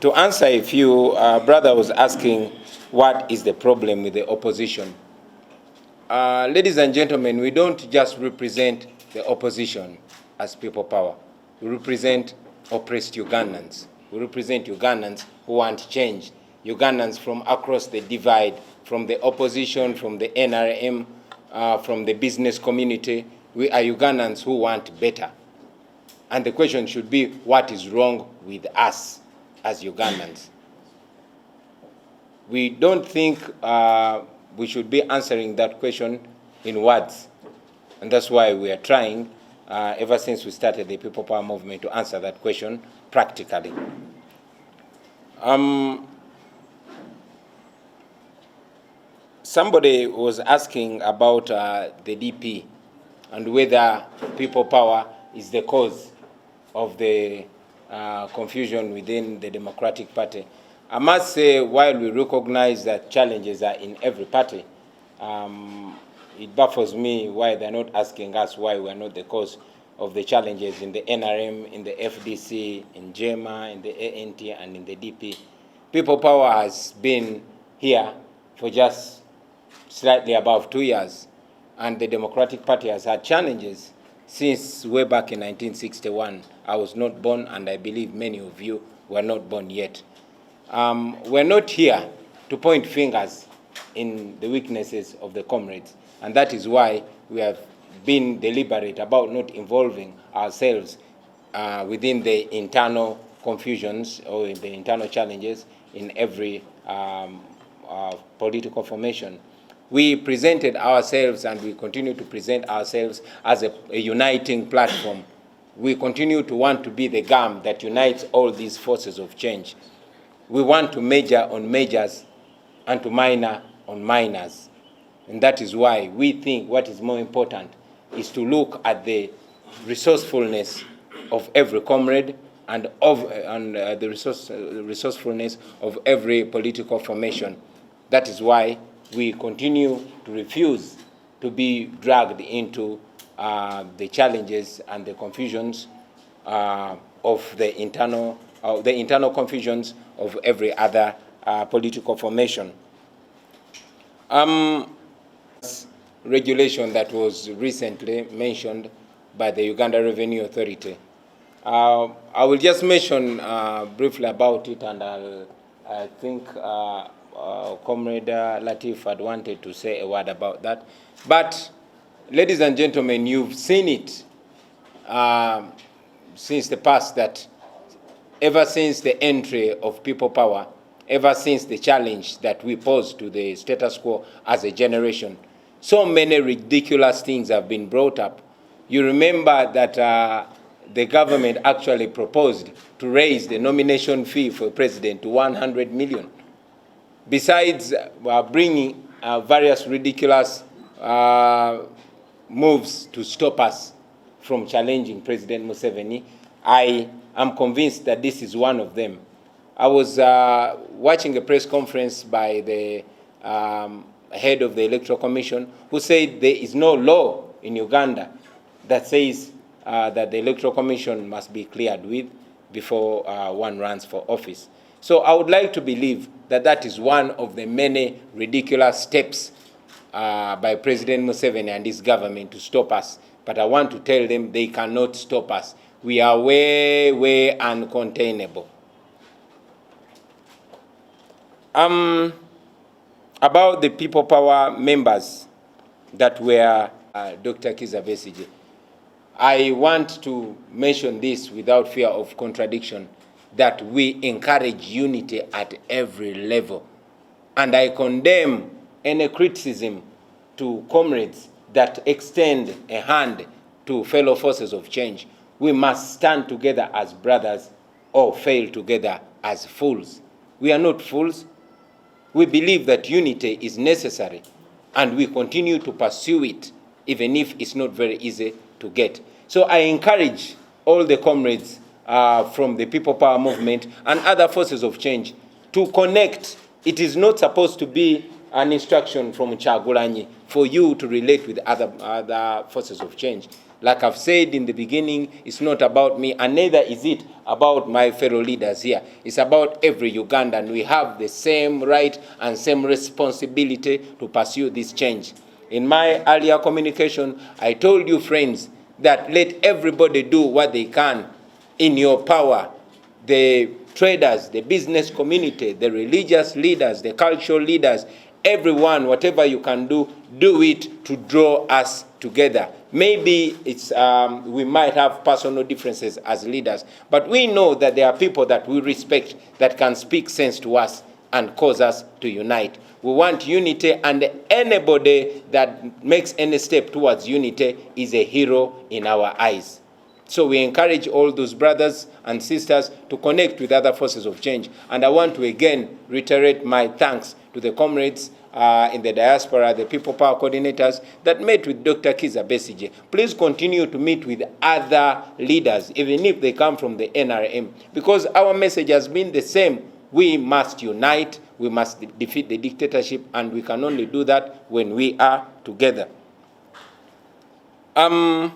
To answer, if you brother was asking what is the problem with the opposition. Ladies and gentlemen, we don't just represent the opposition as people power. We represent oppressed Ugandans. We represent Ugandans who want change. Ugandans from across the divide, from the opposition, from the NRM, from the business community. We are Ugandans who want better. And the question should be, what is wrong with us as Ugandans? We don't think we should be answering that question in words. And that's why we are trying, ever since we started the People Power Movement, to answer that question practically. Somebody was asking about the DP and whether People Power is the cause of the confusion within the Democratic Party. I must say, while we recognize that challenges are in every party, it baffles me why they're not asking us why we are not the cause of the challenges in the NRM, in the FDC, in JEMA, in the ANT, and in the DP. People Power has been here for just slightly above 2 years, and the Democratic Party has had challenges since way back in 1961. I was not born, and I believe many of you were not born yet. We're not here to point fingers in the weaknesses of the comrades, and that is why we have been deliberate about not involving ourselves within the internal confusions or in the internal challenges in every political formation. We presented ourselves, and we continue to present ourselves as a uniting platform. We continue to want to be the gum that unites all these forces of change. We want to major on majors and to minor on minors. And that is why we think what is more important is to look at the resourcefulness of every comrade and the resourcefulness of every political formation. That is why we continue to refuse to be dragged into the challenges and the confusions of the internal confusions of every other political formation. Regulation that was recently mentioned by the Uganda Revenue Authority. I will just mention briefly about it, and I think Comrade Latif had wanted to say a word about that. But, ladies and gentlemen, you've seen it since the past that ever since the entry of People Power, ever since the challenge that we posed to the status quo as a generation, so many ridiculous things have been brought up. You remember that the government actually proposed to raise the nomination fee for president to 100 million. Besides bringing various ridiculous moves to stop us from challenging President Museveni, I am convinced that this is one of them. I was watching a press conference by the head of the Electoral Commission, who said there is no law in Uganda that says that the Electoral Commission must be cleared with before one runs for office. So I would like to believe that that is one of the many ridiculous steps by President Museveni and his government to stop us. But I want to tell them they cannot stop us. We are way, way uncontainable. About the People Power members that were Dr. Kizza Besigye, I want to mention this without fear of contradiction, that we encourage unity at every level. And I condemn any criticism to comrades that extend a hand to fellow forces of change. We must stand together as brothers or fail together as fools. We are not fools. We believe that unity is necessary, and we continue to pursue it, even if it's not very easy to get. So I encourage all the comrades from the People Power Movement and other forces of change to connect. It is not supposed to be an instruction from Kyagulanyi for you to relate with other forces of change. Like I've said in the beginning, it's not about me, and neither is it about my fellow leaders here. It's about every Ugandan. We have the same right and same responsibility to pursue this change. In my earlier communication, I told you, friends, that let everybody do what they can in your power. The traders, the business community, the religious leaders, the cultural leaders, everyone, whatever you can do it to draw us together. Maybe it's we might have personal differences as leaders, but we know that there are people that we respect that can speak sense to us and cause us to unite. We want unity, and anybody that makes any step towards unity is a hero in our eyes. So we encourage all those brothers and sisters to connect with other forces of change. And I want to again reiterate my thanks to the comrades in the diaspora, the People Power coordinators that met with Dr. Kizza Besigye. Please continue to meet with other leaders, even if they come from the NRM, because our message has been the same. We must unite, we must defeat the dictatorship, and we can only do that when we are together. And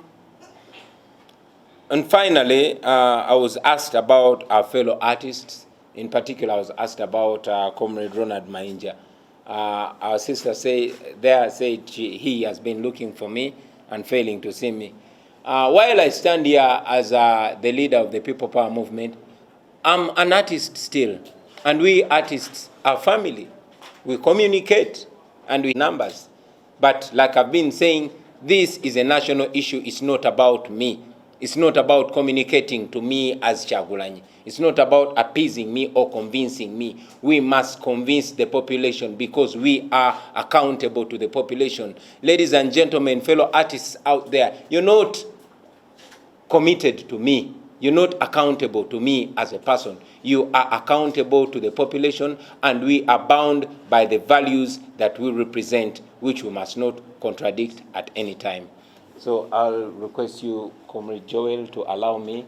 finally, I was asked about our fellow artists. In particular, I was asked about Comrade Ronald Mainja. Our sister said he has been looking for me and failing to see me. While I stand here as the leader of the People Power movement, I'm an artist still. And we artists are family. We communicate and we numbers. But like I've been saying, this is a national issue. It's not about me. It's not about communicating to me as Kyagulanyi. It's not about appeasing me or convincing me. We must convince the population because we are accountable to the population. Ladies and gentlemen, fellow artists out there, you're not committed to me. You're not accountable to me as a person. You are accountable to the population, and we are bound by the values that we represent, which we must not contradict at any time. So I'll request you, Comrade Joel, to allow me